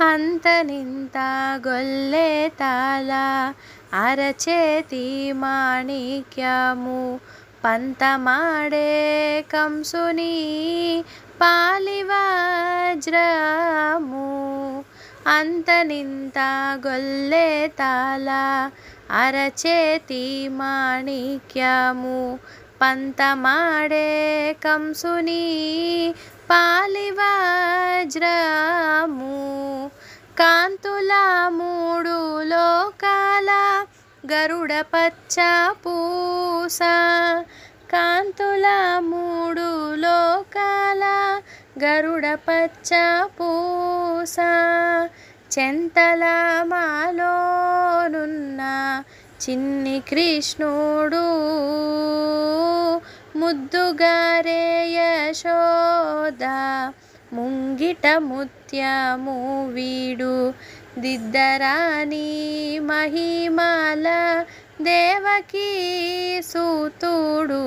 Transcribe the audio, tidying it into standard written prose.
అంతనింత గొల్లె తాళ అరచేతి మాణిక్యము పంతమాడే కంసుని పాలివజ్రము. అంతనింత గొల్లె తాళ అరచేతి మాణిక్యము పంతమాడే కంసుని పాలివజ్రము. కాంతుల మూడు లోకాల గరుడ పచ్చ పూస. కాంతుల మూడు లోకాల గరుడ పచ్చ పూస. చెంతల మాలోనున్న చిన్ని కృష్ణుడు ముద్దుగారే యశోద ముంగిట ముత్యము వీడు దిద్దరాని మహిమల దేవకీ సూతుడు.